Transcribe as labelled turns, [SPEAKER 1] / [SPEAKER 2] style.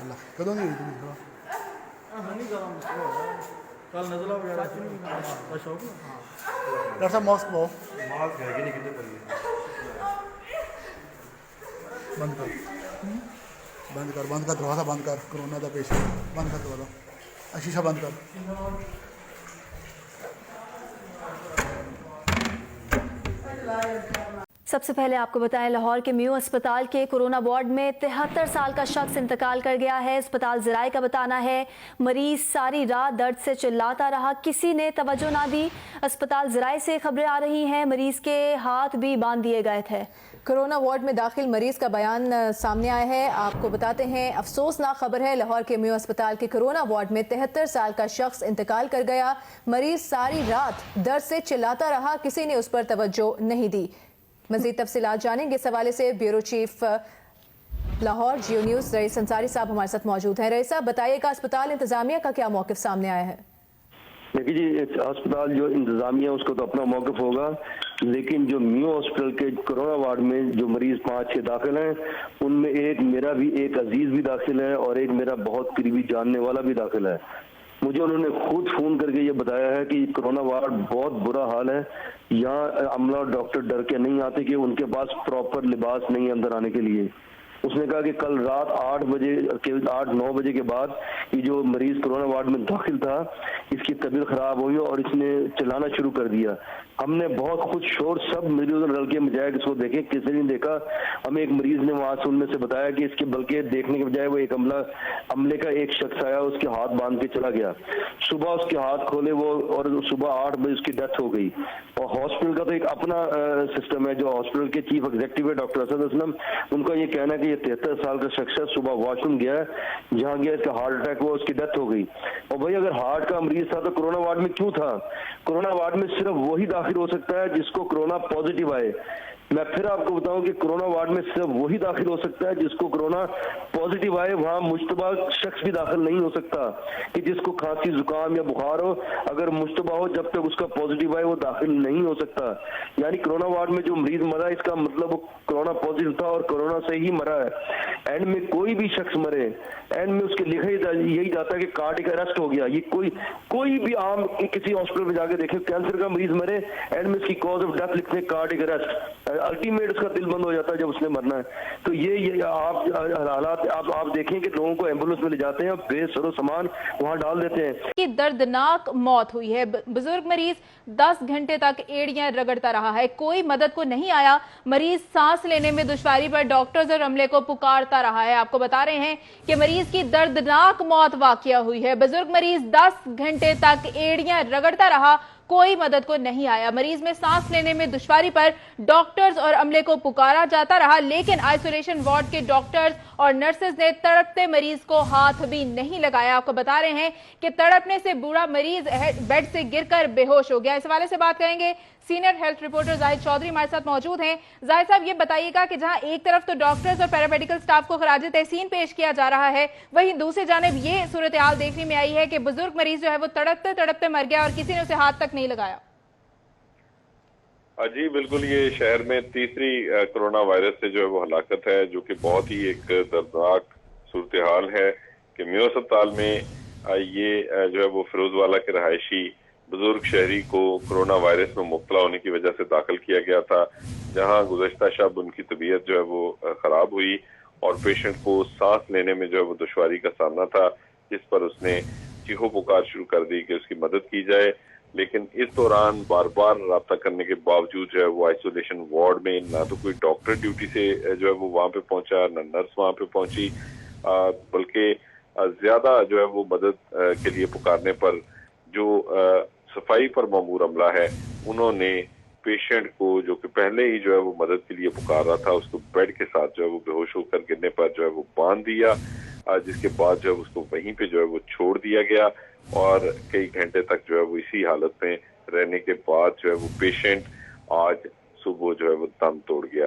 [SPEAKER 1] اللہ کدوں نہیں ہوئی تھی
[SPEAKER 2] کل نزلہ وغیرہ شوق
[SPEAKER 1] ڈاکٹر صاحب ماسک پاؤ
[SPEAKER 2] ماسک ہے کہ نہیں کتنے پڑی
[SPEAKER 1] بند کر بند کر دروازہ بند کر کرونا کا پیشنٹ بند کر دروازہ شیشہ بند کر
[SPEAKER 3] سب سے پہلے آپ کو بتائیں لاہور کے میو اسپتال کے کورونا وارڈ میں 73 سال کا شخص انتقال کر گیا ہے۔ اسپتال ذرائع کا بتانا ہے مریض ساری رات درد سے چلاتا رہا، کسی نے توجہ نہ دی۔ اسپتال ذرائع سے خبریں آ رہی ہیں مریض کے ہاتھ بھی باندھ دیے گئے تھے۔
[SPEAKER 4] کورونا وارڈ میں داخل مریض کا بیان سامنے آیا ہے، آپ کو بتاتے ہیں افسوسناک خبر ہے، لاہور کے میو اسپتال کے کورونا وارڈ میں 73 سال کا شخص انتقال کر گیا۔ مریض ساری رات درد سے چلاتا رہا، کسی نے اس پر توجہ نہیں دی۔ مزید تفصیلات جانیں گے اس حوالے سے بیورو چیف لاہور جیو نیوز رئیس انصاری صاحب ہمارے ساتھ موجود ہیں۔ رئیس صاحب بتائیے گا اسپتال انتظامیہ کا کیا موقف سامنے آیا ہے؟
[SPEAKER 5] دیکھیے جی، ہسپتال جو انتظامیہ اس کو تو اپنا موقف ہوگا، لیکن جو میو ہاسپٹل کے کورونا وارڈ میں جو مریض 5-6 داخل ہیں ان میں ایک میرا بھی ایک عزیز بھی داخل ہے اور ایک میرا بہت قریبی جاننے والا بھی داخل ہے۔ مجھے انہوں نے خود فون کر کے یہ بتایا ہے کہ کورونا وارڈ بہت برا حال ہے، یہاں عملہ اور ڈاکٹر ڈر کے نہیں آتے کہ ان کے پاس پراپر لباس نہیں اندر آنے کے لیے۔ اس نے کہا کہ کل رات 8-9 بجے کے بعد یہ جو مریض کورونا وارڈ میں داخل تھا اس کی طبیعت خراب ہوئی اور اس نے چلانا شروع کر دیا۔ ہم نے بہت خود شور سب مریضوں نے رل کے بجائے اس کو دیکھیں، کسی نے دیکھا۔ ہمیں ایک مریض نے وہاں سے ان میں سے بتایا کہ اس کے بلکہ دیکھنے کے بجائے وہ ایک عملے کا ایک شخص آیا، اس کے ہاتھ باندھ کے چلا گیا۔ صبح اس کے ہاتھ کھولے وہ اور صبح 8 بجے اس کی ڈیتھ ہو گئی۔ اور ہاسپٹل کا تو ایک اپنا سسٹم ہے، جو ہاسپٹل کے چیف ایگزیکٹو ہے ڈاکٹر اسد اسلم، ان کا یہ کہنا ہے کہ یہ 73 سال کا شخص ہے، صبح واش روم گیا ہے، جہاں گیا اس کا ہارٹ اٹیک ہوا، اس کی ڈیتھ ہو گئی۔ اور بھائی اگر ہارٹ کا مریض تھا تو کورونا وارڈ میں کیوں تھا؟ کورونا وارڈ میں صرف وہی داخل ہو سکتا ہے جس کو کورونا پازیٹیو آئے۔ میں پھر آپ کو بتاؤں کہ کورونا وارڈ میں صرف وہی داخل ہو سکتا ہے جس کو کورونا پازیٹیو آئے، وہاں مشتبہ شخص بھی داخل نہیں ہو سکتا کہ جس کو کھانسی زکام یا بخار ہو، اگر مشتبہ ہو جب تک اس کا پازیٹیو آئے وہ داخل نہیں ہو سکتا۔ یعنی کورونا وارڈ میں جو مریض مرا اس کا مطلب وہ کورونا پازیٹیو تھا اور کورونا سے ہی مرا ہے۔ اینڈ میں کوئی بھی شخص مرے اینڈ میں اس کے لکھا یہی جاتا ہے کہ کارڈک اریسٹ ہو گیا۔ یہ کوئی بھی عام کسی ہاسپٹل میں جا کے دیکھیں، کینسر کا مریض مرے اینڈ میں اس کی کاز آف ڈیتھ لکھتے ہیں کارڈک اریسٹ، الٹیمیٹ اس کا دل بند ہو جاتا ہے جب اس نے مرنا ہے۔ تو یہ آپ حالات آپ دیکھیں کہ لوگوں کو ایمبولینس میں لے جاتے ہیں، بے سر و سامان وہاں ڈال دیتے ہیں۔
[SPEAKER 6] کی دردناک موت ہوئی ہے، بزرگ مریض 10 گھنٹے تک ایڑیاں رگڑتا رہا ہے، کوئی مدد کو نہیں آیا، مریض سانس لینے میں دشواری پر ڈاکٹرز اور عملے کو پکارتا رہا ہے۔ آپ کو بتا رہے ہیں کہ مریض کی دردناک موت واقع ہوئی ہے، بزرگ مریض 10 گھنٹے تک ایڑیاں رگڑتا رہا، کوئی مدد کو نہیں آیا، مریض میں سانس لینے میں دشواری پر ڈاکٹرز اور عملے کو پکارا جاتا رہا، لیکن آئسولیشن وارڈ کے ڈاکٹرز اور نرسز نے تڑپتے مریض کو ہاتھ بھی نہیں لگایا۔ آپ کو بتا رہے ہیں کہ تڑپنے سے بوڑھا مریض بیڈ سے گر کر بے ہوش ہو گیا۔ اس حوالے سے بات کریں گے، سینئر ہیلتھ رپورٹر زاہد چودھری ہمارے ساتھ موجود ہیں۔ زاہد صاحب یہ بتائیے گا کہ جہاں ایک طرف تو ڈاکٹرز اور پیرامیڈیکل سٹاف کو خراج تحسین پیش کیا جا رہا ہے، وہیں دوسری جانب یہ صورتحال دیکھنے میں آئی ہے کہ بزرگ مریض جو ہے وہ تڑپتے تڑپتے مر گیا اور کسی نے اسے ہاتھ تک نہیں لگایا۔
[SPEAKER 7] جی بالکل، یہ شہر میں تیسری کرونا وائرس سے جو ہے وہ ہلاکت ہے، جو کہ بہت ہی ایک دردناک صورتحال ہے کہ میو اسپتال میں یہ جو ہے وہ فیروز والا کے رہائشی بزرگ شہری کو کرونا وائرس میں مبتلا ہونے کی وجہ سے داخل کیا گیا تھا، جہاں گزشتہ شب ان کی طبیعت جو ہے وہ خراب ہوئی اور پیشنٹ کو سانس لینے میں جو ہے وہ دشواری کا سامنا تھا، جس پر اس نے چیخو پکار شروع کر دی کہ اس کی مدد کی جائے۔ لیکن اس دوران بار بار رابطہ کرنے کے باوجود جو ہے وہ آئسولیشن وارڈ میں نہ تو کوئی ڈاکٹر ڈیوٹی سے جو ہے وہ وہاں پہ پہنچا، نہ نرس وہاں پہ پہنچی، بلکہ زیادہ جو ہے وہ مدد کے لیے پکارنے پر جو صفائی پر مامور عملہ ہے انہوں نے پیشنٹ کو، جو کہ پہلے ہی جو ہے وہ مدد کے لیے پکار رہا تھا، اس کو بیڈ کے ساتھ جو ہے وہ بے ہوش ہو کر گرنے پر جو ہے وہ باندھ دیا، جس کے بعد جو ہے اس کو وہیں پہ جو ہے وہ چھوڑ دیا گیا اور کئی گھنٹے تک جو ہے وہ اسی حالت میں رہنے کے بعد جو ہے وہ پیشنٹ آج صبح جو ہے وہ دم توڑ گیا۔